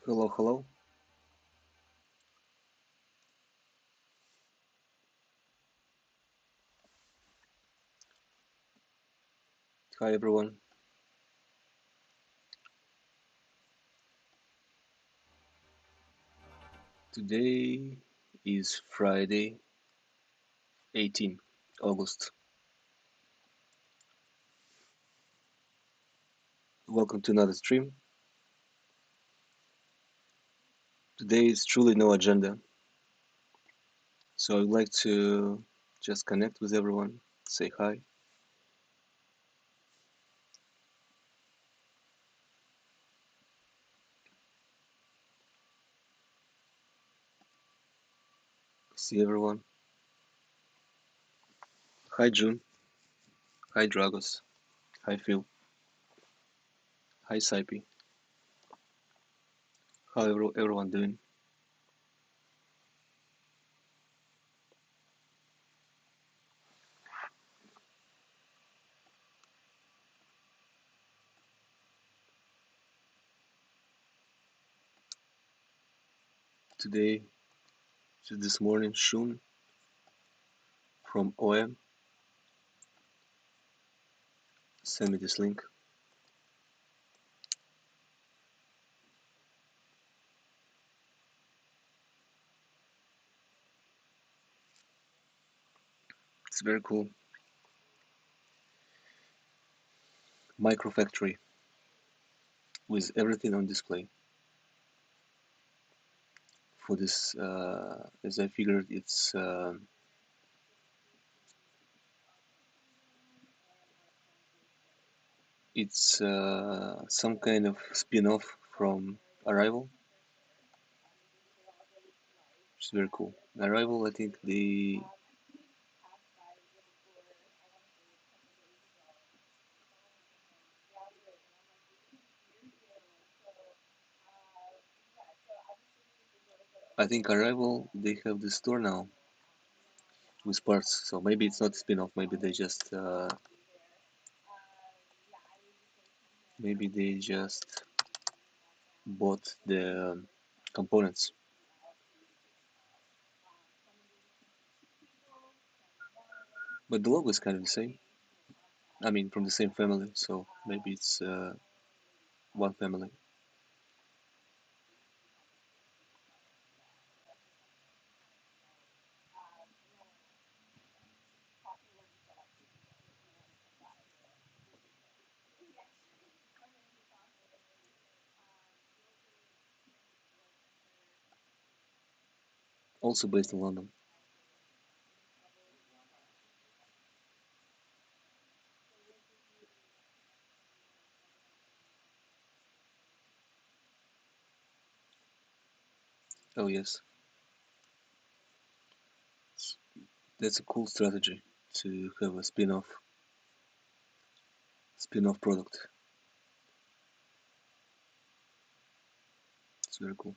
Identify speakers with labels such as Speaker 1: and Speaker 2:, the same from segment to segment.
Speaker 1: Hello, hello. Hi, everyone. Today is Friday, 18 August. Welcome to another stream. Today is truly no agenda, so I'd like to just connect with everyone, say hi. See everyone. Hi, June. Hi, Dragos. Hi, Phil. Hi, Saipi. How everyone doing? Today, this morning, Shun from OM sent me this link. It's very cool. Micro factory with everything on display. For this, as I figured, it's some kind of spin-off from Arrival, which is very cool. Arrival, I think Arrival they have the store now with parts, so maybe it's not a spin-off. Maybe they just bought the components, but the logo is kind of the same. I mean, from the same family, so maybe it's one family. Also based in London. Oh yes, that's a cool strategy to have a spin-off product. It's very cool.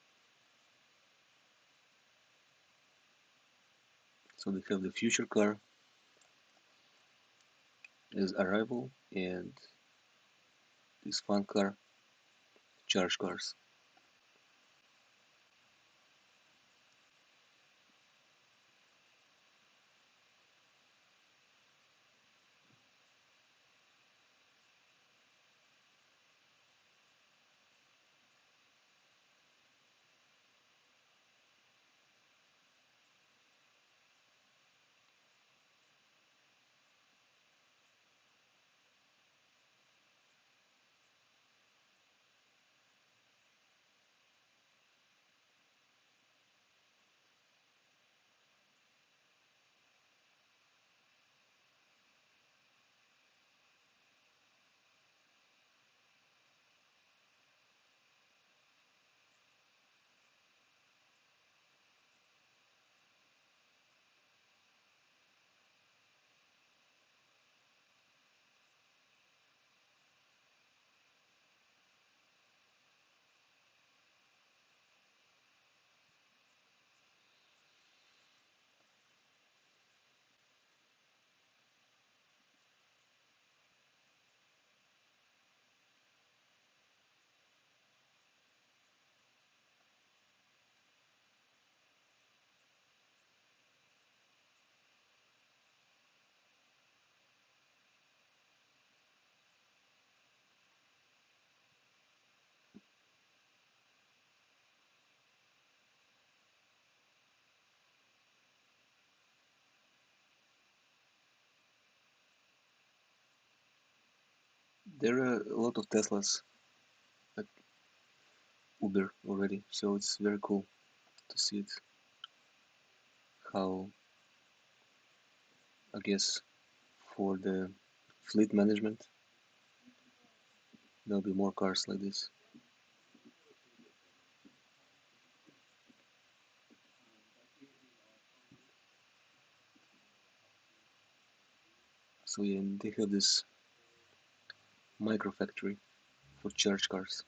Speaker 1: So they have the future car as Arrival and this fun car, charge cars. There are a lot of Teslas at Uber already, so it's very cool to see it. How, I guess, for the fleet management, there'll be more cars like this. So yeah, and they have this micro factory for charge cars.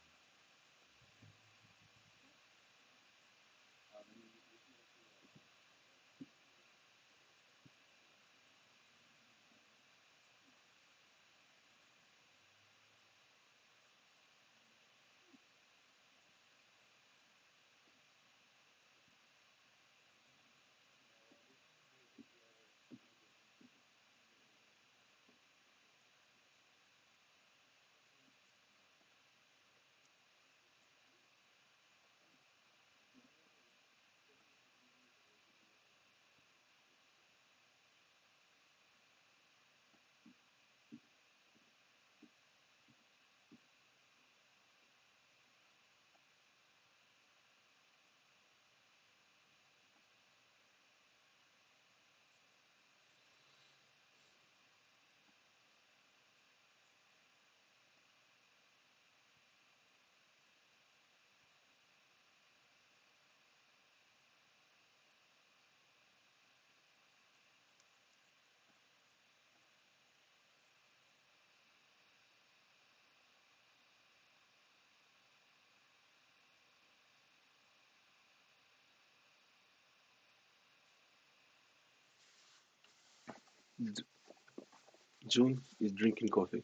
Speaker 1: June is drinking coffee.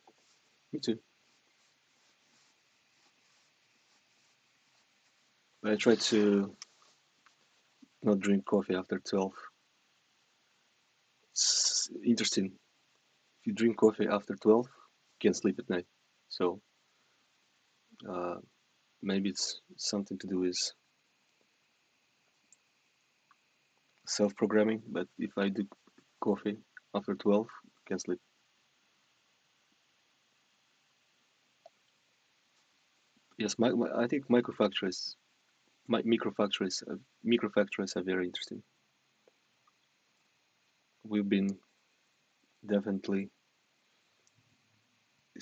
Speaker 1: Me too. But I try to not drink coffee after 12. It's interesting. If you drink coffee after 12, you can't sleep at night. So uh, maybe it's something to do with self-programming. But if I do coffee after 12, I can't sleep. Yes, I think microfactories are very interesting. We've been definitely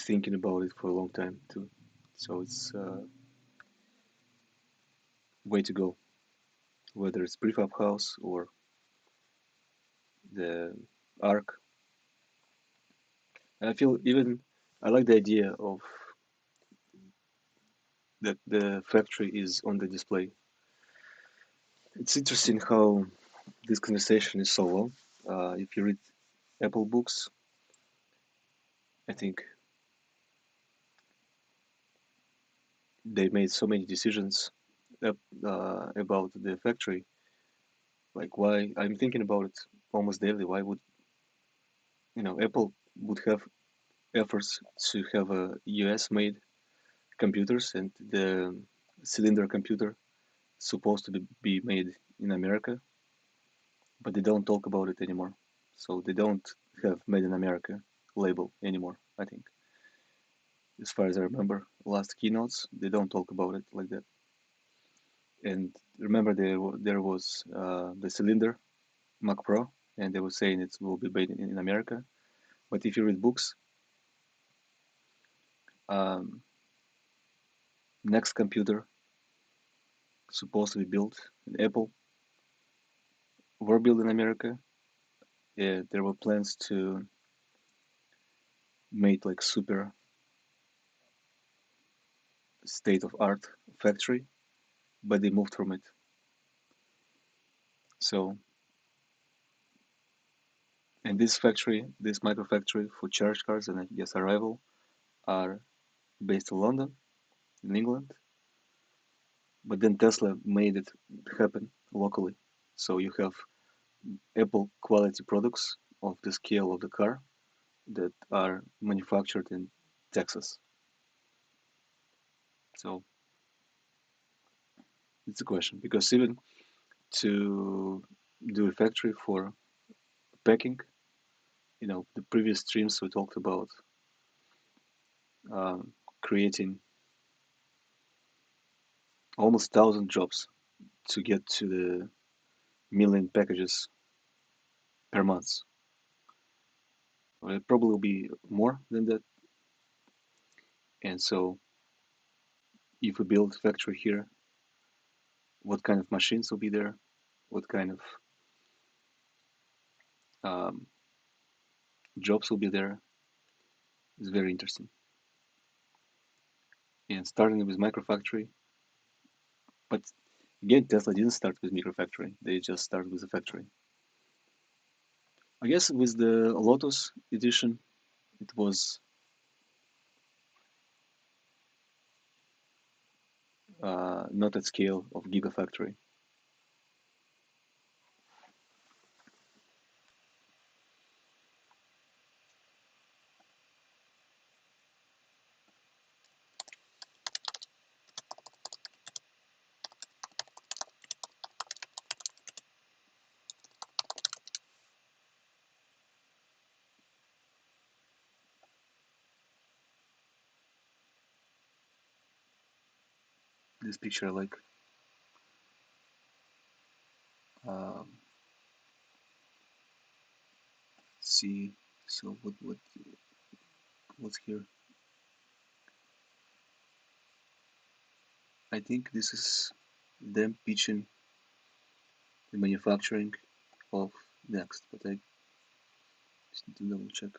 Speaker 1: thinking about it for a long time too. So it's way to go, whether it's prefab house or the arc. I feel even I like the idea of that the factory is on the display. It's interesting how this conversation is so long. If you read Apple books, I think they made so many decisions about the factory. Like why I'm thinking about it almost daily. Why would Apple would have efforts to have a US made computers and the cylinder computer supposed to be made in America, but they don't talk about it anymore. So they don't have made in America label anymore, I think. As far as I remember, last keynotes, they don't talk about it like that. And remember, there was the cylinder Mac Pro, and they were saying it will be made in America. But if you read books, um, next computer supposed to be built in Apple were built in America. Yeah, there were plans to make like super state of art factory, but they moved from it. So, and this factory, this micro factory for charge cars and I guess Arrival are based in London, in England. But then Tesla made it happen locally. So you have Apple quality products of the scale of the car that are manufactured in Texas. So it's a question because even to do a factory for packing, the previous streams we talked about creating almost 1,000 jobs to get to the million packages per month. Well, it probably will be more than that. And so, if we build a factory here, what kind of machines will be there? What kind of um, jobs will be there? It's very interesting. And starting with microfactory, but again, Tesla didn't start with microfactory. They just started with a factory. I guess with the Lotus edition, it was not at scale of Gigafactory. This picture, like, um, see, so what's here? I think this is them pitching the manufacturing of Next, but I just need to double check.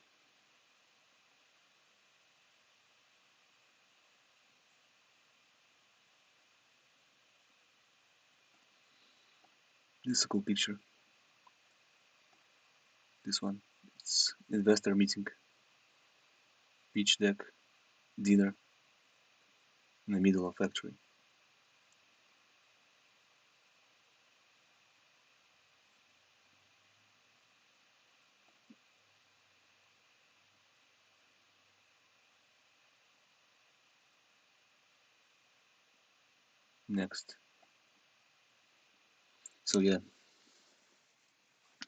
Speaker 1: This is a cool picture. This one, it's investor meeting, pitch deck, dinner in the middle of factory. Next. So yeah,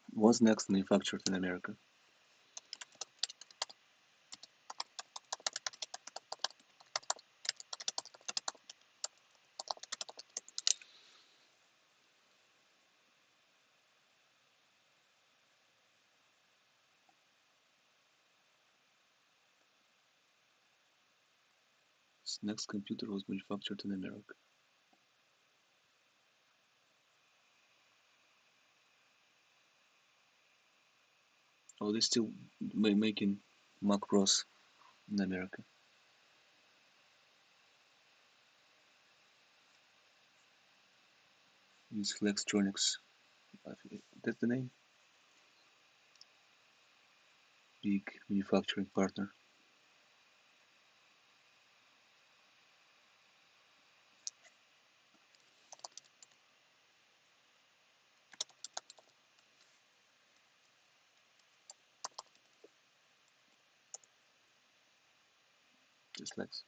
Speaker 1: what's Next manufactured in America? Next computer was manufactured in America. Oh, they're still making Mac Pros in America. It's Flextronics. That's the name. Big manufacturing partner. Just Lex.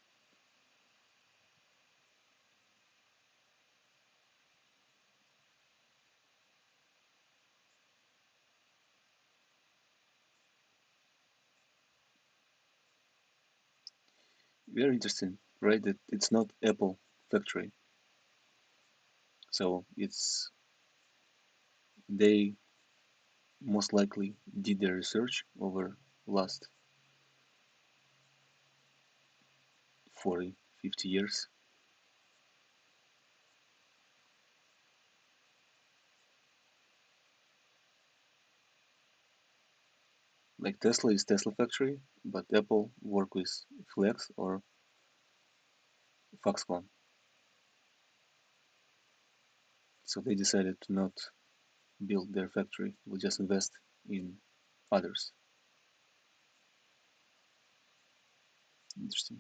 Speaker 1: Very interesting, right? That it's not Apple factory. So it's they most likely did their research over last 40, 50 years. Like Tesla is Tesla factory, but Apple work with Flex or Foxconn. So they decided to not build their factory. We'll just invest in others. Interesting.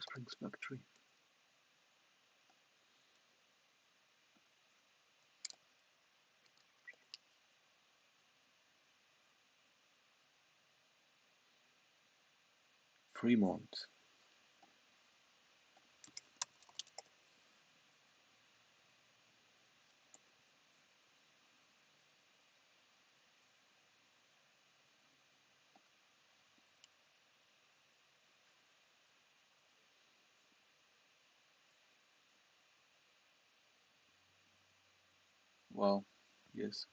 Speaker 1: Springs factory. Fremont. Wow. Yes.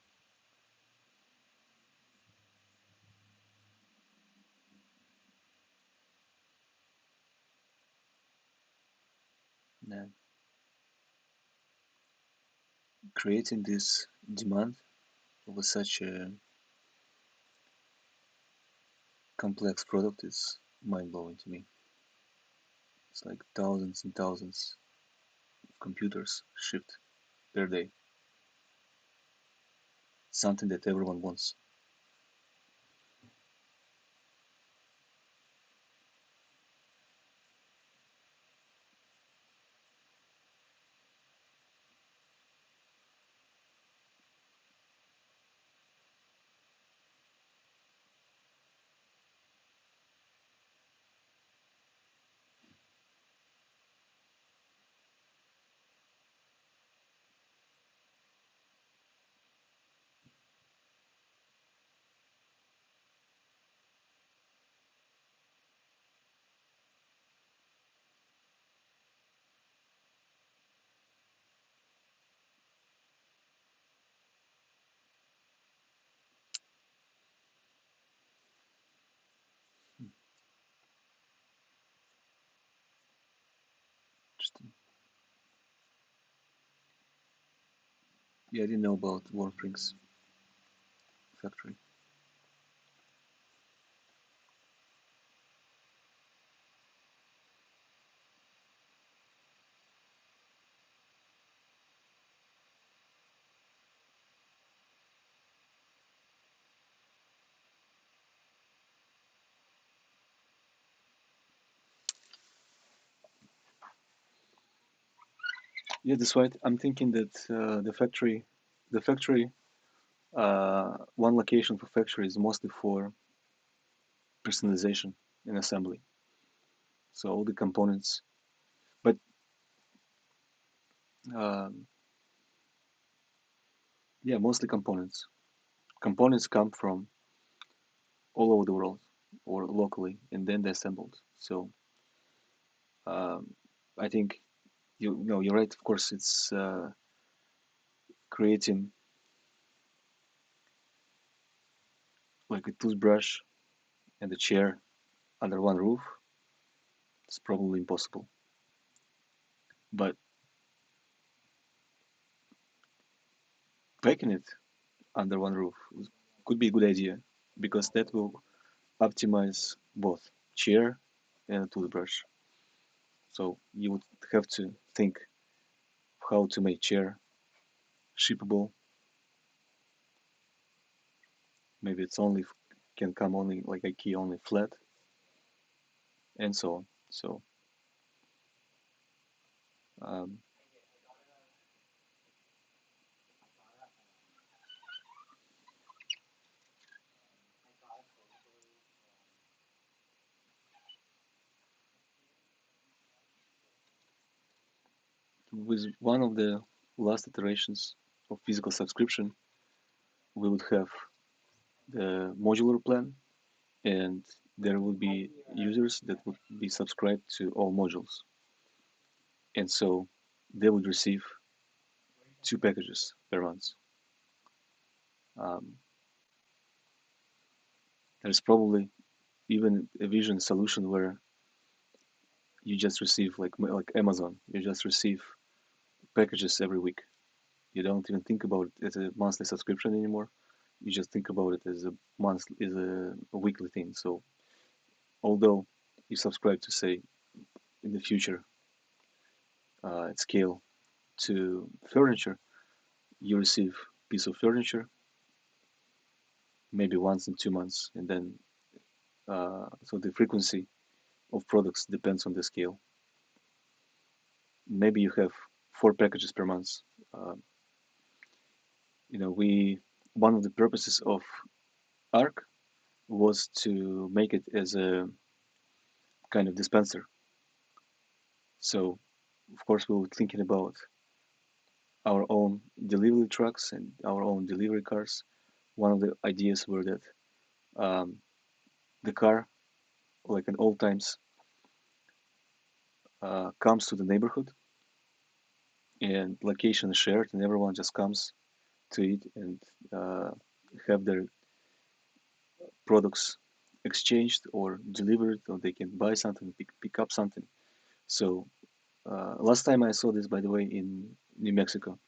Speaker 1: Yeah. Creating this demand over such a complex product is mind blowing to me. It's like thousands and thousands of computers shipped per day. Something that everyone wants. Interesting. Yeah, I didn't know about Warm Springs factory. Yeah, that's right. I'm thinking that the factory, one location for factory is mostly for personalization and assembly. So all the components, but um, yeah, mostly components. Components come from all over the world or locally, and then they're assembled. So um, I think you know you're right. Of course, it's creating like a toothbrush and a chair under one roof. It's probably impossible, but packing it under one roof could be a good idea because that will optimize both chair and toothbrush. So you would have to think how to make chair shippable. Maybe it's only can come only like a key only flat and so on. So um, with one of the last iterations of physical subscription, we would have the modular plan, and there would be users that would be subscribed to all modules, and so they would receive two packages per month. Um, there's probably even a vision solution where you just receive like Amazon, you just receive packages every week. You don't even think about it as a monthly subscription anymore. You just think about it as a weekly thing. So although you subscribe to say in the future at scale to furniture, you receive piece of furniture maybe once in 2 months, and then so the frequency of products depends on the scale. maybe you have 4 packages per month. Um, we one of the purposes of Arc was to make it as a kind of dispenser. So, of course, we were thinking about our own delivery trucks and our own delivery cars. One of the ideas were that um, the car, like in old times, comes to the neighborhood and location is shared, and everyone just comes to it and uh, have their products exchanged or delivered, or they can buy something, pick up something. So last time I saw this, by the way, in New Mexico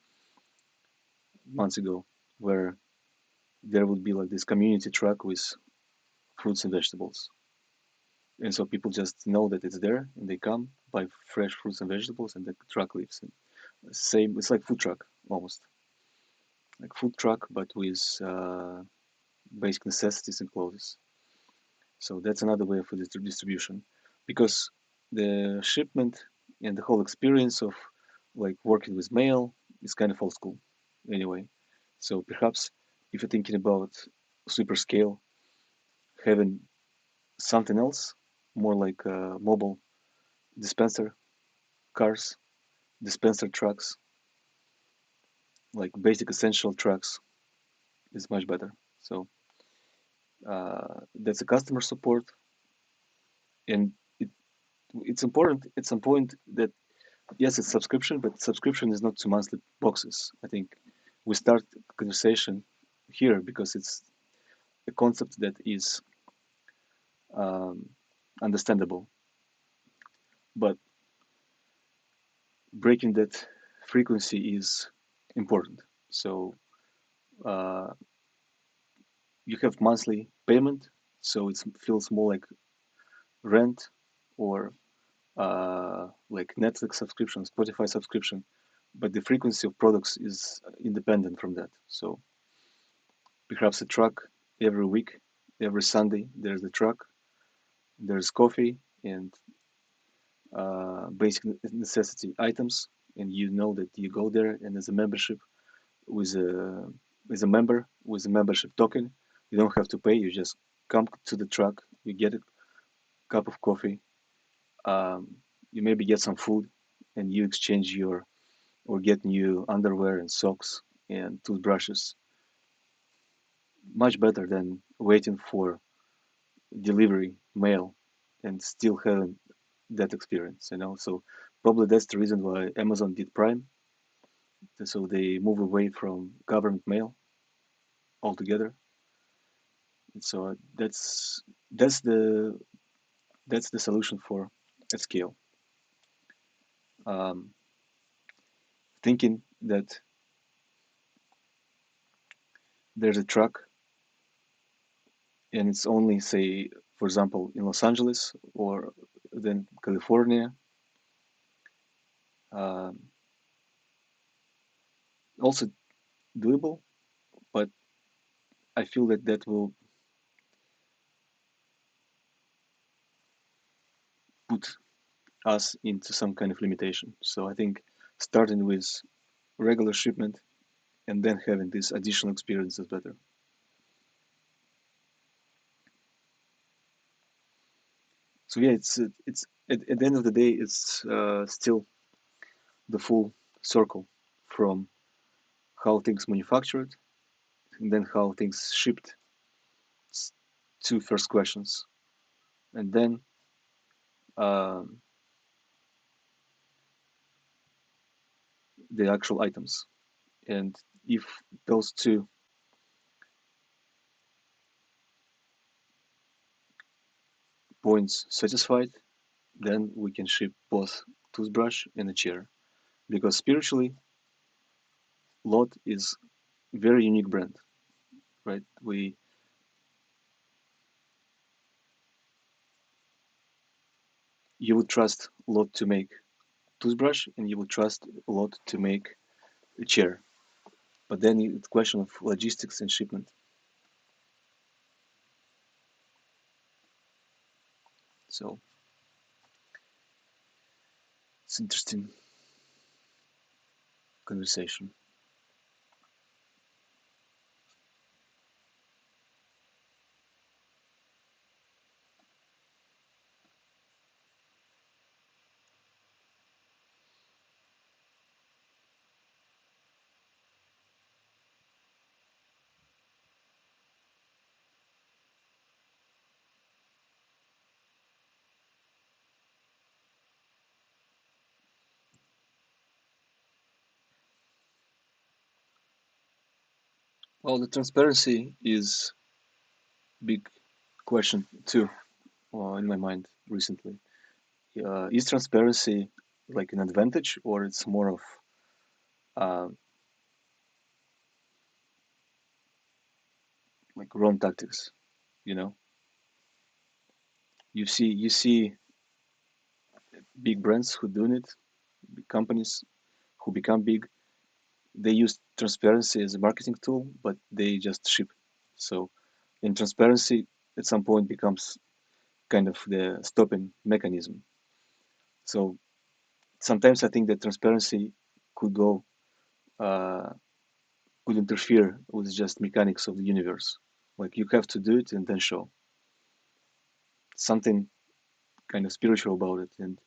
Speaker 1: months ago, where there would be like this community truck with fruits and vegetables. And so people just know that it's there and they come buy fresh fruits and vegetables and the truck leaves. And same, it's like food truck almost, like food truck, but with basic necessities and clothes. So that's another way for distribution, because the shipment and the whole experience of like working with mail is kind of old school anyway. So perhaps if you're thinking about super scale, having something else, more like mobile dispenser cars, dispenser trucks, like basic essential trucks, is much better. So that's a customer support, and it's important at some point that yes, it's subscription, but subscription is not to monthly boxes. I think we start the conversation here because it's a concept that is um, understandable, but breaking that frequency is important. So uh, you have monthly payment, so it feels more like rent or like Netflix subscription, Spotify subscription, but the frequency of products is independent from that. So perhaps a truck every week, every Sunday, there's a truck, there's coffee and basic necessity items, and you know that you go there and there's a membership with a member with a membership token. You don't have to pay. You just come to the truck, you get a cup of coffee, um, you maybe get some food, and you exchange your or get new underwear and socks and toothbrushes. Much better than waiting for delivery mail and still having that experience. So probably that's the reason why Amazon did Prime. So they move away from government mail altogether. And so that's the that's the solution for at scale. Um, Thinking that there's a truck and it's only say, for example, in Los Angeles or then California. Um, Also doable, but I feel that that will put us into some kind of limitation. So I think starting with regular shipment and then having this additional experience is better. So yeah, it's at the end of the day, it's still the full circle from how things manufactured and then how things shipped. Two first questions, and then um, the actual items. And if those two points satisfied, then we can ship both toothbrush and a chair. Because spiritually, Lot is very unique brand, right? You would trust Lot to make toothbrush, and you would trust Lot to make a chair. But then it's a question of logistics and shipment. So it's interesting. conversation. Well, the transparency is big question too, in my mind recently. Is transparency like an advantage, or it's more of uh, like wrong tactics? You know, you see big brands who doing it, big companies who become big. They use transparency as a marketing tool, but they just ship. So, in transparency, at some point becomes kind of the stopping mechanism. So sometimes I think that transparency could go uh, could interfere with just mechanics of the universe. Like you have to do it and then show something kind of spiritual about it. And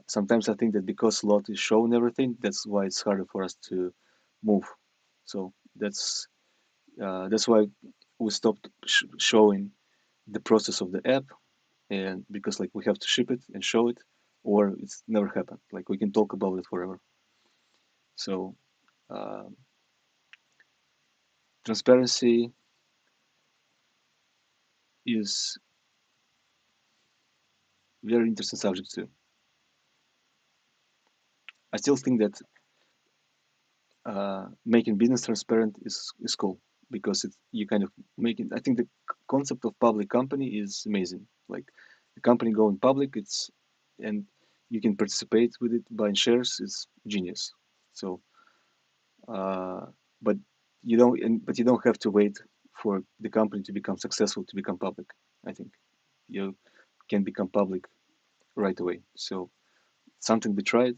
Speaker 1: sometimes I think that because a lot is shown everything, that's why it's harder for us to move. So that's why we stopped showing the process of the app, and because like we have to ship it and show it, or it's never happened. Like we can talk about it forever. So uh, transparency is very interesting subject too. I still think that making business transparent is cool because it you kind of make it. I think the concept of public company is amazing. Like the company going public, it's and you can participate with it buying shares. It's genius. So, uh, but but you don't have to wait for the company to become successful to become public. I think you can become public right away. So something we tried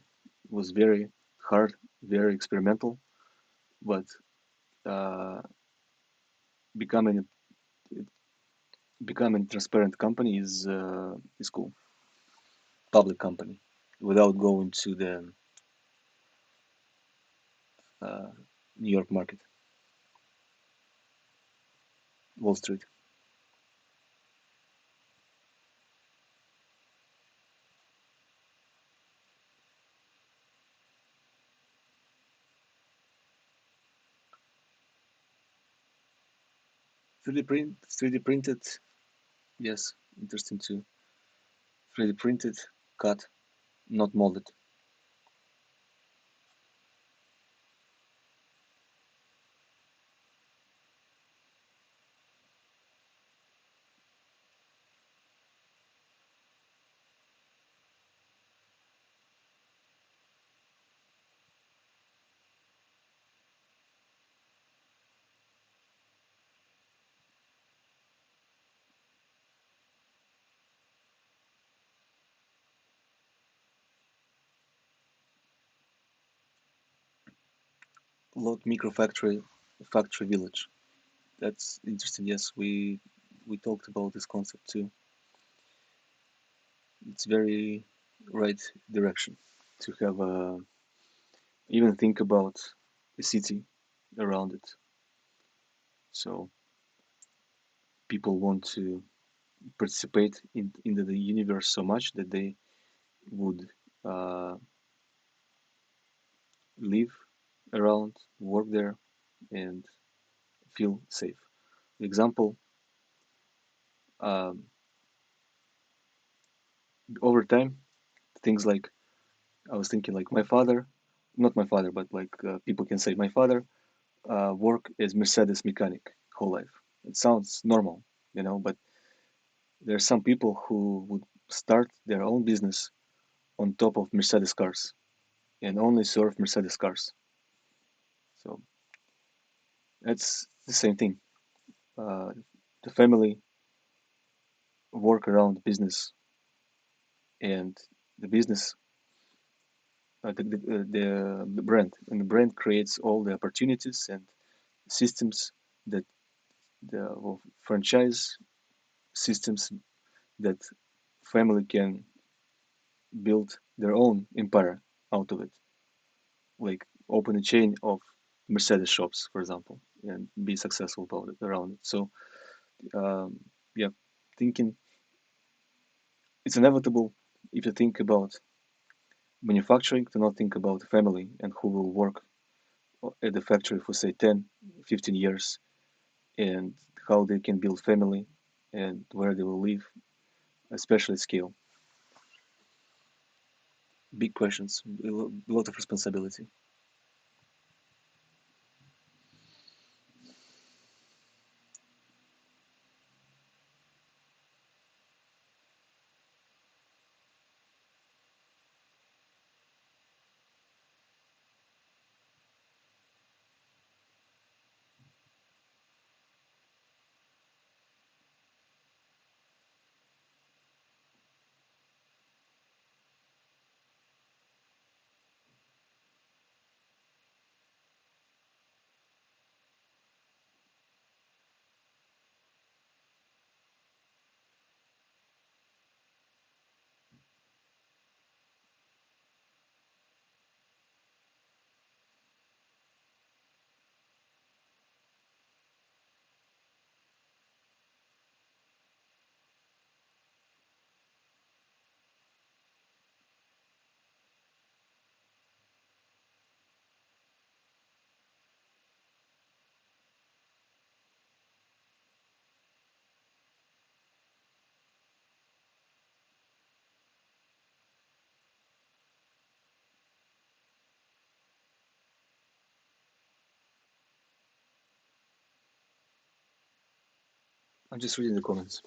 Speaker 1: was very hard, very experimental, but uh, becoming becoming transparent company is cool. Public company without going to the uh, New York market, Wall Street. 3D printed, yes, interesting too. 3D printed, cut, not molded. Lot micro factory, factory village. That's interesting. Yes, we talked about this concept too. It's very right direction to have even think about a city around it. So people want to participate in the universe so much that they would uh, live around, work there, and feel safe. Example, um, over time, things like I was thinking like my father, not my father, but like people can say my father work as Mercedes mechanic whole life. It sounds normal, but there are some people who would start their own business on top of Mercedes cars and only serve Mercedes cars. So that's the same thing. Uh, the family work around business, and the business the brand, and the brand creates all the opportunities and systems that the well, franchise systems that family can build their own empire out of it, like open a chain of Mercedes shops, for example, and be successful about it around it. So um, yeah, thinking it's inevitable if you think about manufacturing to not think about family and who will work at the factory for say 10, 15 years, and how they can build family and where they will live, especially at scale. Big questions, a lot of responsibility. I'm just reading the comments.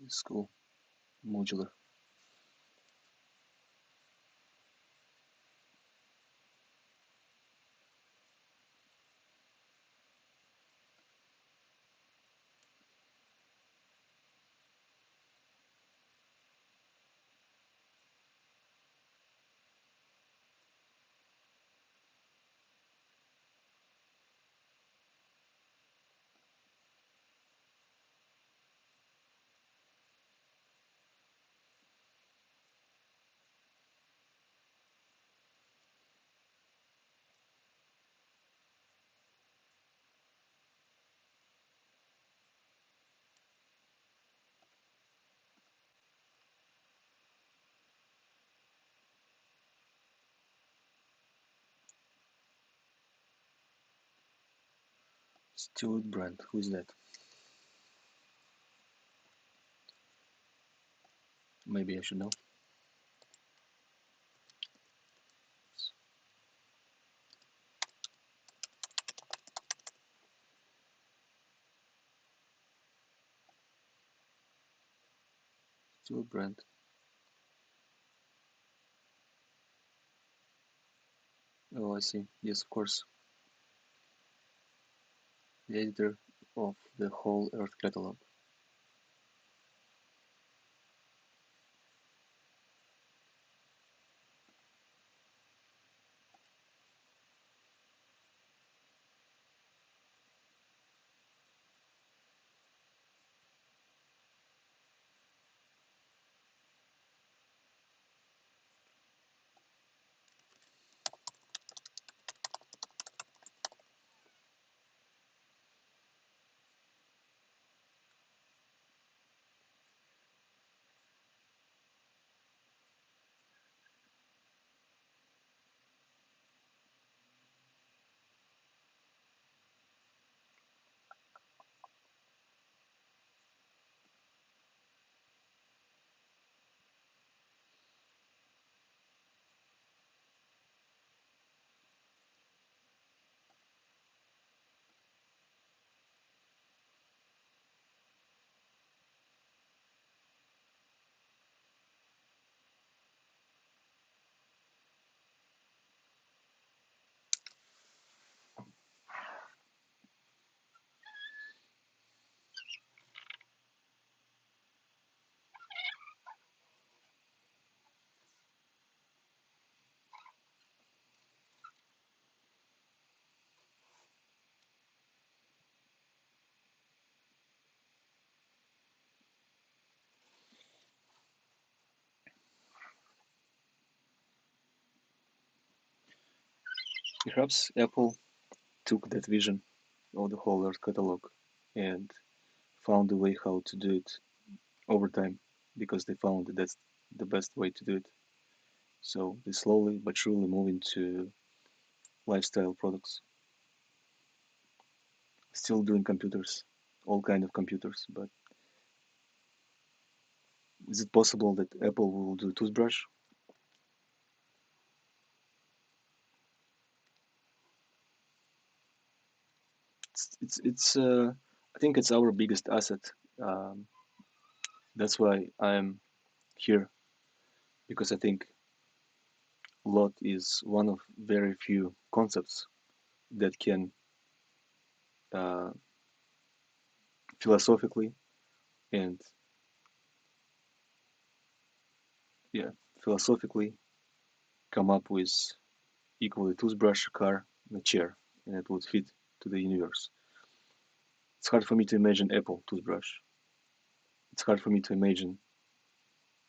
Speaker 1: It's cool. Modular. Stewart Brand. Who is that? Maybe I should know. Stewart Brand. Oh, I see. Yes, of course. the editor of the whole Earth catalog. Perhaps Apple took that vision of the whole Earth catalog and found a way how to do it over time because they found that that's the best way to do it. So they slowly but surely move into lifestyle products, still doing computers, all kind of computers. But is it possible that Apple will do toothbrush? It's I think it's our biggest asset. Um, that's why I'm here because I think lot is one of very few concepts that can uh, philosophically and yeah philosophically come up with equally toothbrush, a car, and a chair, and it would fit to the universe. It's hard for me to imagine Apple toothbrush. It's hard for me to imagine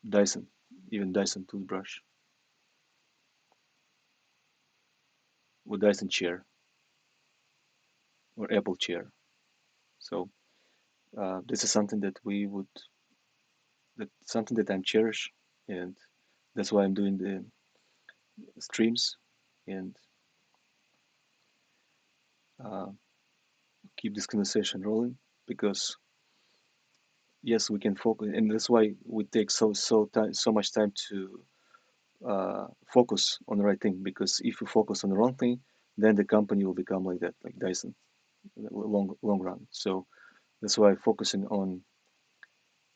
Speaker 1: Dyson, even Dyson toothbrush or Dyson chair or Apple chair. So this is something that we would that something that I'm cherish, and that's why I'm doing the streams and uh, keep this conversation rolling because yes, we can focus, and that's why we take so much time to focus on the right thing. Because if you focus on the wrong thing, then the company will become like that, like Dyson, in the long run. So that's why focusing on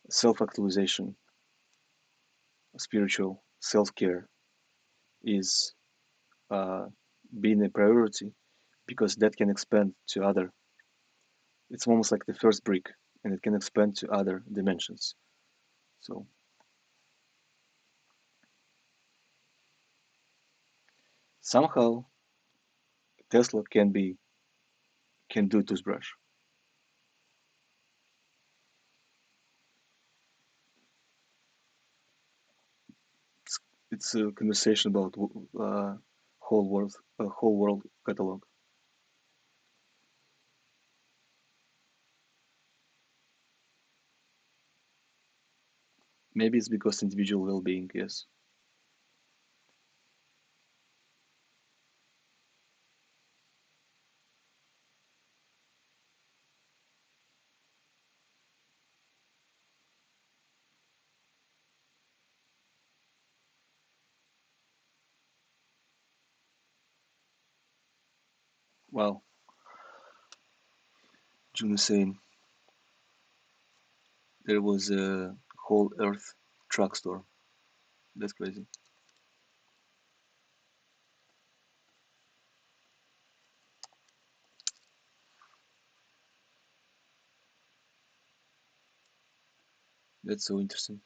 Speaker 1: self actualization, spiritual self care is uh, being a priority because that can expand to other. It's almost like the first brick, and it can expand to other dimensions. So somehow Tesla can do toothbrush. It's, it's a conversation about whole world catalog. Maybe it's because individual well-being. Yes. Wow. June is saying there was a whole Earth truck store. That's crazy. That's so interesting.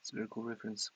Speaker 1: It's a very cool reference.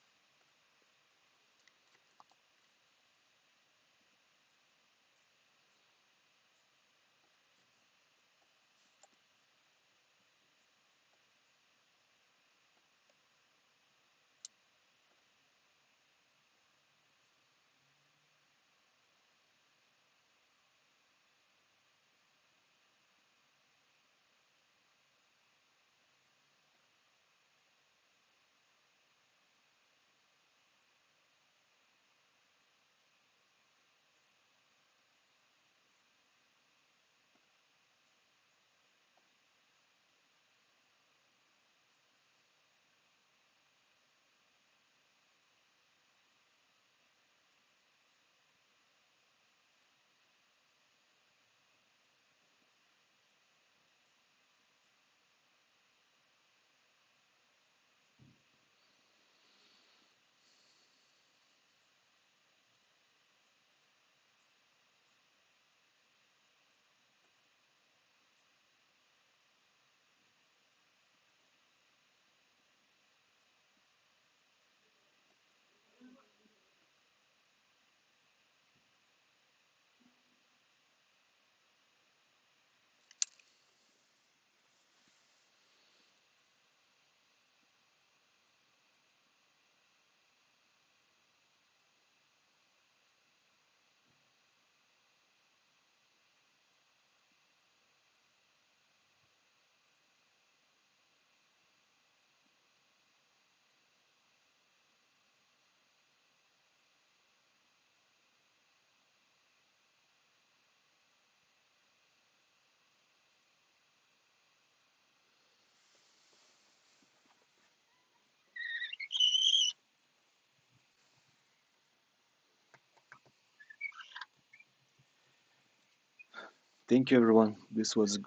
Speaker 1: Thank you, everyone. This was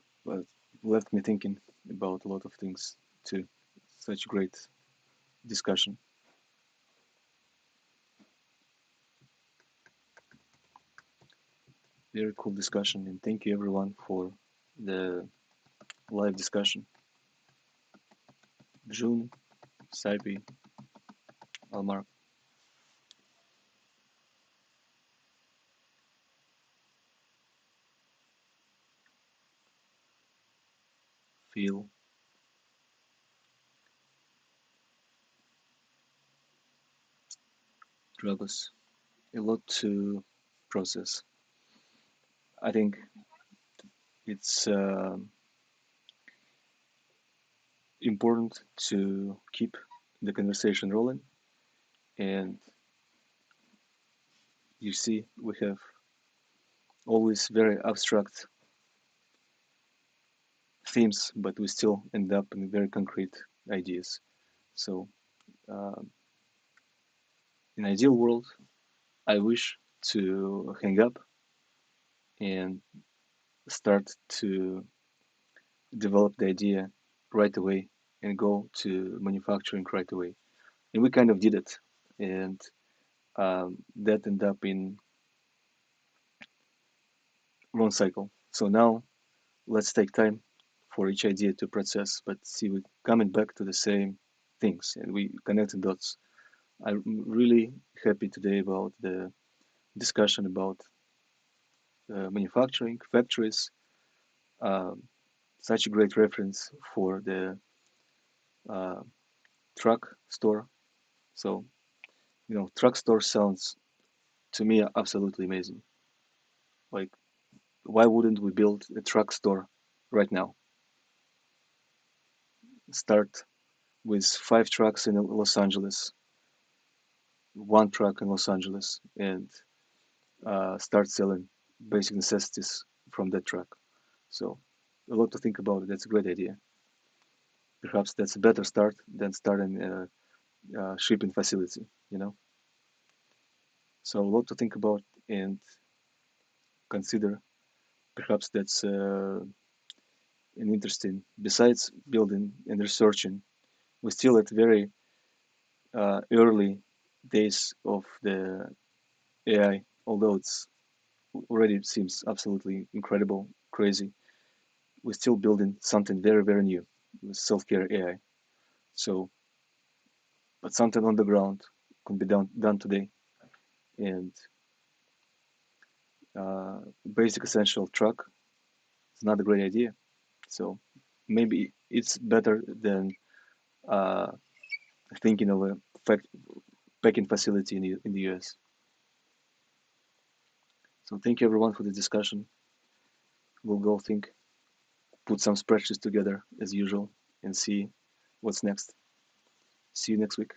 Speaker 1: left me thinking about a lot of things too. Such great discussion. Very cool discussion, and thank you, everyone, for the live discussion. June, Saipi, Almar, Phil, Dragos, a lot to process. I think it's important to keep the conversation rolling. And you see, we have always very abstract themes, but we still end up in very concrete ideas. So, um, in ideal world, I wish to hang up and start to develop the idea right away and go to manufacturing right away. And we kind of did it, and that ended up in wrong cycle. So now let's take time for each idea to process, but see we coming back to the same things and we connecting dots. I'm really happy today about the discussion about manufacturing factories. Um, Such a great reference for the uh, truck store. So truck store sounds to me absolutely amazing. Like, why wouldn't we build a truck store right now? Start with 5 trucks in Los Angeles, 1 truck in Los Angeles, and start selling basic necessities from that truck. So, a lot to think about. That's a great idea. Perhaps that's a better start than starting a shipping facility, you know? So, a lot to think about and consider. Perhaps that's an interesting, besides building and researching, we're still at very early days of the AI, although it's already seems absolutely incredible, crazy. We're still building something very, very new with self-care AI. So, but something on the ground can be done today, and basic essential truck is not a great idea. So maybe it's better than uh, thinking of a packing facility in the US. So thank you everyone for the discussion. We'll go think, put some spreadsheets together as usual, and see what's next. See you next week.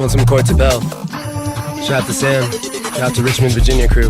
Speaker 2: Want some Court to Bell. Shout out to Sam. Shout out to Richmond, Virginia crew.